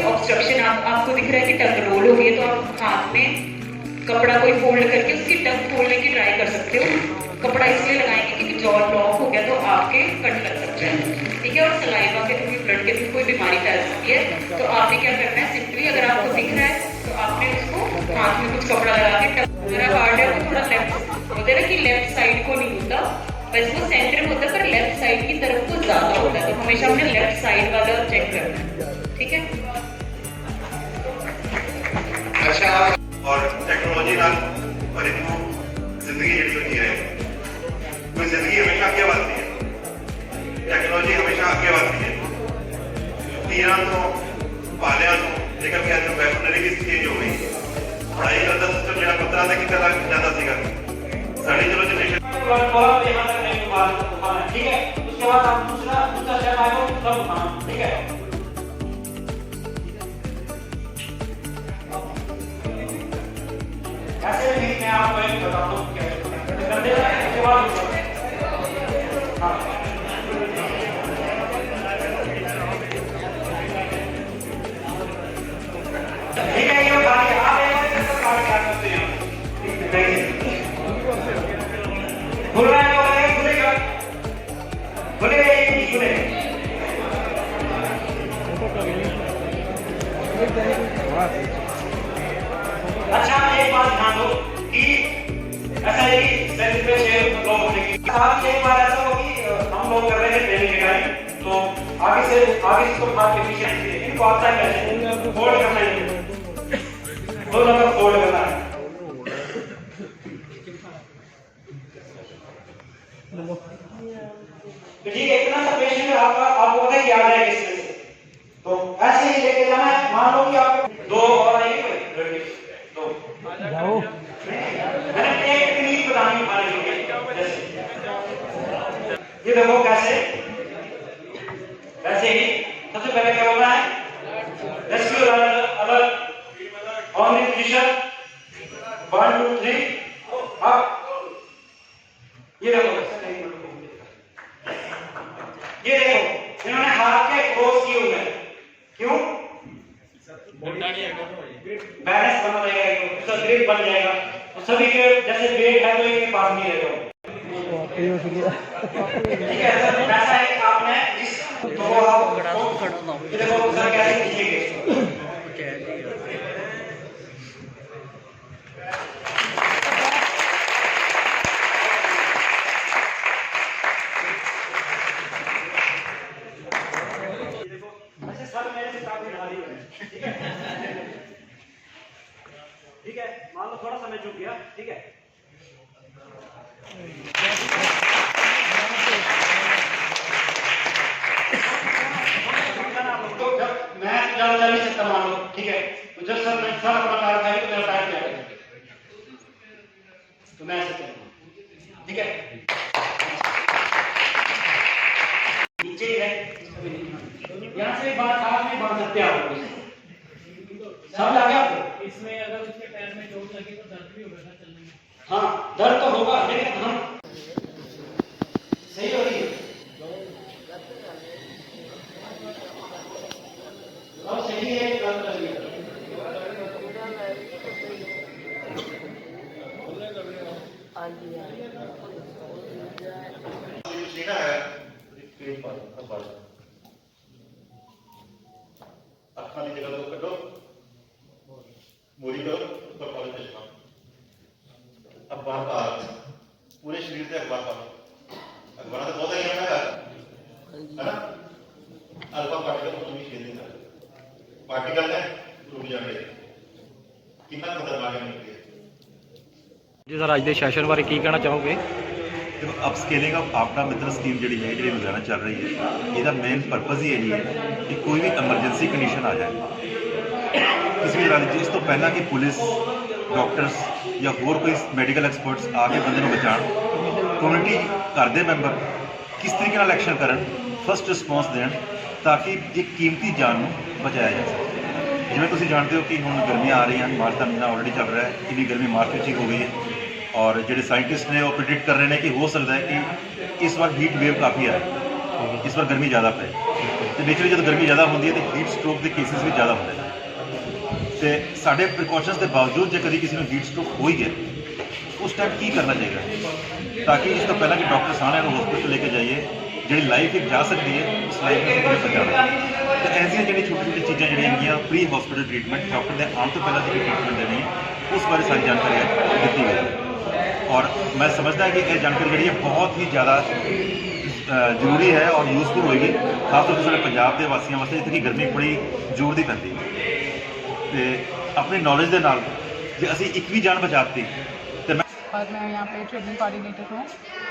Obstruction आपको दिख रहा है कि टंग रोल हो गई है, तो आप हाथ में कपड़ा कोई फोल्ड करके उसकी टंग खोलने की ट्राई कर सकते हो। कपड़ा इसलिए लगाएंगे क्योंकि जॉ ब्लॉक हो गया तो आपके कट लग सकते हैं, ठीक है। और सलाइवा के थ्रू, ब्लड के थ्रू कोई बीमारी फैल सकती है, तो आपने क्या करना है, सिंपली अगर आपको दिख रहा है तो आपने उसको हाथ में कुछ कपड़ा लगा के मेरा हार्ड है वो थोड़ा लेफ्ट होता है ना कि लेफ्ट साइड को नहीं होता, वैसे वो सेंटर में होता है पर लेफ्ट साइड की तरफ को ज्यादा होता है, तो हमेशा हमने लेफ्ट साइड वाला चेक करना है, ठीक है। अच्छा, और टेक्नोलॉजी नाल भरी जिंदगी जी होती है, कोई जिंदगी हमेशा आगे बढ़ती है, टेक्नोलॉजी हमेशा आगे बढ़ती है। पीर तो पालिया तो लेकर के आज वेपनरी भी चेंज हो गई, पढ़ाई का सिस्टम जो 15 तक की तरह ज्यादा सीगा साड़ी चलो जनरेशन ठीक है। उसके बाद आप दूसरा स्टेप आएगा सब उठाना, ठीक है। ऐसे नहीं मैं आपको एक बता दूं कैसे कर देना है, उसके बाद हाँ ठीक है। ये उठा के आप एक बार इसको काट क्या करते हैं, खुल रहा है तो खुलेगा, खुलेगा ये नहीं खुलेगा। अच्छा, एक बात ध्यान दो कि ऐसा है कि सेल्फ पे 6 लोग होने की साथ एक बार ऐसा हो कि हम लोग कर रहे थे ट्रेनिंग के टाइम, तो आगे से इसको भाग के पीछे आएंगे, इनको आता है कैसे फोल्ड करना है, दो नंबर फोल्ड करना है। तो ठीक है, इतना सा पेशेंट आपको पता है याद है किसमें से, तो ऐसे ही लेके जाना है। मान लो कि आप दो और आएंगे दो जाओ, मैंने एक टेक्निक बतानी है, जैसे ये देखो कैसे, वैसे ही सबसे पहले क्या होना है, rescue alert on the position 1 2 3 up. ये देखो इन्होंने हाथ के क्रॉस किए हुए हैं, क्यों? बैलेंस बना रहेगा, उसका ग्रिप बन जाएगा, तो सभी के जैसे वेट है तो इनके पास नहीं रहेगा, ठीक है। ऐसा है कि आपने इस तो आप ये देखो सर कैसे खींचेंगे, ठीक है। मान लो थोड़ा समय चुक गया, ठीक है। तो जब मैं ज्यादा जा नहीं सकता मान लो, ठीक है, तो जब सर अपना कार्य करेंगे तो मेरा टाइम क्या है, तो मैं ऐसे चलूंगा, ठीक है। नीचे ही है, यहाँ से बात हाथ में बांध सकते हैं आप, समझ आ गया आपको? इसमें अगर उसके पैर में चोट लगी तो दर्द भी होगा चलने में। हाँ दर्द तो होगा, लेकिन हम सही हो रही है, और सही है, दर्द लगी है। अखा की जगह तो कटो, मोरी करो, ऊपर कॉलेज पे चढ़ाओ, अखबार का पूरे शरीर से अखबार का, अखबार तो बहुत ही है ना, अल्फा पार्टिकल को तुम्हें खेल देना, पार्टिकल है रुक जाने, कितना खतरनाक है निकले जी। सर आज के सैशन बारे की कहना चाहोगे? देखो, अपस्केलिंग ऑफ आपदा मित्र स्कीम जी है जी लुधियाना चल रही है, इसका मेन परपज़ ही यही है कि कोई भी एमरजेंसी कंडीशन आ जाए किसी भी तरह की, इस तो पहला कि पुलिस डॉक्टर्स या होर कोई मैडिकल एक्सपर्ट्स आके बंदे को बचाण, कम्यूनिटी घर के मैंबर किस तरीके नाल एक्शन करन, फस्ट रिस्पॉन्स देन, ताकि एक कीमती जान को बचाया जा सके। जिवें तुसीं जानते हो कि हुण गर्मियाँ आ रही हैं, मार्च का महीना ऑलरेडी चल रहा है, इन्नी गर्मी मार्च में ही हो गई है, और जो साइंटिस्ट ने वो प्रिडिक्ट कर रहे हैं कि हो सकता है कि इस बार हीट वेव काफ़ी आए, इस बार गर्मी ज़्यादा पे, ਤੇ ਨੇਚਰਲੀ ਜਦੋਂ ਗਰਮੀ ਜ਼ਿਆਦਾ ਹੁੰਦੀ ਹੈ ਤੇ ਹੀਟ ਸਟ੍ਰੋਕ ਦੇ ਕੇਸਿਸ ਵੀ ਜ਼ਿਆਦਾ ਹੁੰਦੇ ਨੇ ਤੇ ਸਾਡੇ ਪ੍ਰੀਕਾਸ਼ਨਸ ਦੇ ਬਾਵਜੂਦ ਜੇ ਕਦੀ ਕਿਸੇ ਨੂੰ ਹੀਟ ਸਟ੍ਰੋਕ ਹੋ ਹੀ ਗਿਆ ਉਸ ਟਾਈਮ ਕੀ ਕਰਨਾ ਚਾਹੀਦਾ ਤਾਂ ਕਿ ਇਸ ਤੋਂ ਪਹਿਲਾਂ ਕਿ ਡਾਕਟਰ ਸਾਹਮਣੇ ਨੂੰ ਹਸਪੀਟਲ ਲੈ ਕੇ ਜਾਈਏ ਜਿਹੜੀ ਲਾਈਫ ਇੱਕ ਜਾ ਸਕਦੀ ਹੈ ਉਸ ਲਾਈਫ ਨੂੰ ਕਿਵੇਂ ਬਚਾਉਣਾ ਤੇ ਐਸੀਆਂ ਜਿਹੜੀਆਂ ਛੋਟੀ ਛੋਟੀ ਚੀਜ਼ਾਂ ਜਿਹੜੀਆਂ ਹੈਗੀਆਂ ਪ੍ਰੀ ਹਸਪੀਟਲ ਟ੍ਰੀਟਮੈਂਟ ਡਾਕਟਰ ਦੇ ਆਉਣ ਤੋਂ ਪਹਿਲਾਂ ਜਿਹੜੀ ਟ੍ਰੀਟਮੈਂਟ ਦੇਣੀ ਹੈ ਉਸ ਬਾਰੇ ਸਾਰੀ ਜਾਣਕਾਰੀ ਦਿੱਤੀ ਗਈ ਹੈ ਔਰ ਮੈਂ ਸਮਝਦਾ ਕਿ ਇਹ ਜਾਣਕਾਰੀ ਜਿਹੜੀ ਹੈ ਬਹੁਤ ਹੀ ਜ਼ਿਆਦਾ ਜ਼ਰੂਰੀ ਹੈ ਔਰ ਯੂਜ਼ਫੁਲ ਹੋਏਗੀ ਖਾਸ ਤੌਰ 'ਤੇ ਸਾਡੇ ਪੰਜਾਬ ਦੇ ਵਾਸੀਆਂ ਵਾਸਤੇ ਜਿੱਥੇ ਕਿ ਗਰਮੀ ਬੜੀ ਜ਼ੋਰ ਦੀ ਪੈਂਦੀ ਹੈ ਤੇ ਆਪਣੀ ਨੌਲੇਜ ਦੇ ਨਾਲ ਜੇ ਅਸੀਂ ਇੱਕ ਵੀ ਜਾਨ ਬਚਾਤੀ ਤੇ मैं और मैं यहाँ पे ट्रेनिंग कोऑर्डिनेटर हूँ।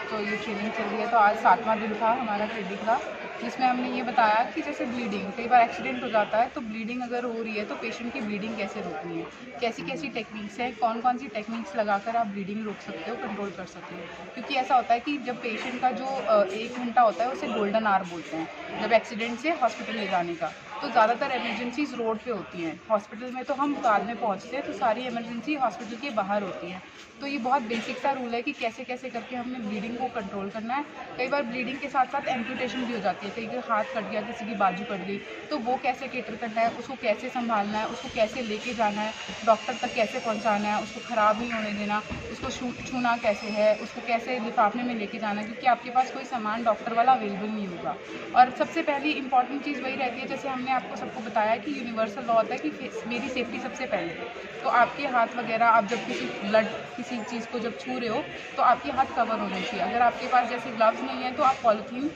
तो ये ट्रेनिंग चल रही है तो आज 7वां दिन था हमारा ट्रेनिंग का जिसमें हमने ये बताया कि जैसे ब्लीडिंग कई बार एक्सीडेंट हो जाता है तो ब्लीडिंग अगर हो रही है तो पेशेंट की ब्लीडिंग कैसे रोकनी है, कैसी कैसी टेक्निक्स हैं, कौन कौन सी टेक्निक्स लगाकर आप ब्लीडिंग रोक सकते हो, कंट्रोल कर सकते हो। क्योंकि ऐसा होता है कि जब पेशेंट का जो 1 घंटा होता है उसे गोल्डन आवर बोलते हैं जब एक्सीडेंट से हॉस्पिटल ले जाने का। तो ज़्यादातर एमरजेंसीज रोड पे होती हैं, हॉस्पिटल में तो हम बाद में पहुंचते हैं तो सारी इमरजेंसी हॉस्पिटल के बाहर होती है। तो ये बहुत बेसिक सा रूल है कि कैसे कैसे करके हमने ब्लीडिंग को कंट्रोल करना है। कई बार ब्लीडिंग के साथ साथ एम्पुटेशन भी हो जाती है, कई हाथ कट गया, किसी की बाजू कट गई, तो वो कैसे केटर करना है, उसको कैसे संभालना है, उसको कैसे लेके जाना है, डॉक्टर तक कैसे पहुँचाना है, उसको ख़राब नहीं होने देना, उसको छूना कैसे है, उसको कैसे लिफाफे में लेके जाना है, क्योंकि आपके पास कोई सामान डॉक्टर वाला अवेलेबल नहीं होगा। और सबसे पहली इंपॉर्टेंट चीज़ वही रहती है, जैसे हमने आपको सबको बताया कि यूनिवर्सल लॉ होता है कि मेरी सेफ्टी सबसे पहले। तो आपके हाथ वगैरह आप जब किसी ब्लड किसी चीज़ को जब छू रहे हो तो आपके हाथ कवर होने चाहिए। अगर आपके पास जैसे ग्लव्स नहीं है तो आप पॉलीथीन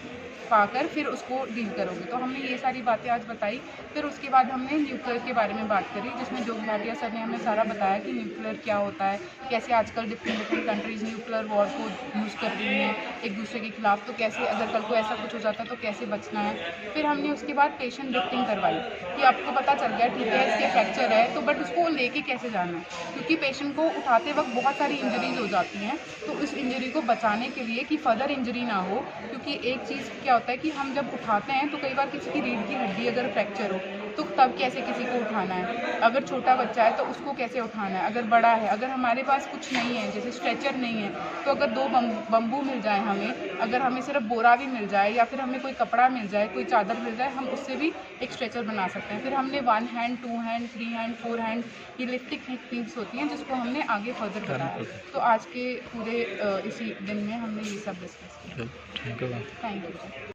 पाकर फिर उसको डील करोगे। तो हमने ये सारी बातें आज बताई। फिर उसके बाद हमने न्यूक्लियर के बारे में बात करी जिसमें जोगी भाटिया सर ने हमें सारा बताया कि न्यूक्लियर क्या होता है, कैसे आजकल डिफरेंट कंट्रीज़ न्यूक्लियर वॉर को यूज़ कर रही हैं एक दूसरे के खिलाफ, तो कैसे अगर कल को ऐसा कुछ हो जाता है तो कैसे बचना है। फिर हमने उसके बाद पेशेंट लिफ्टिंग करवाई कि आपको पता चल गया ठीक है इसके फ्रैक्चर है तो बट उसको लेके कैसे जाना है, क्योंकि पेशेंट को उठाते वक्त बहुत सारी इंजरीज हो जाती हैं। तो उस इंजरी को बचाने के लिए कि फर्दर इंजरी ना हो, क्योंकि एक चीज़ क्या होता है कि हम जब उठाते हैं तो कई बार किसी की रीढ़ की हड्डी अगर फ्रैक्चर हो तो तब कैसे किसी को उठाना है, अगर छोटा बच्चा है तो उसको कैसे उठाना है, अगर बड़ा है, अगर हमारे पास कुछ नहीं है जैसे स्ट्रेचर नहीं है तो अगर 2 बम्बू मिल जाए हमें, अगर हमें सिर्फ बोरा भी मिल जाए या फिर हमें कोई कपड़ा मिल जाए, कोई चादर मिल जाए, हम उससे भी एक स्ट्रेचर बना सकते हैं। फिर हमने 1 हैंड 2 हैंड 3 हैंड 4 हैंड ये लिफ्टिंग टेक्निक्स होती हैं जिसको हमने आगे फर्दर बताया। तो आज के पूरे इसी दिन में हमने ये सब डिस्कस किया। Thank you. Thank you.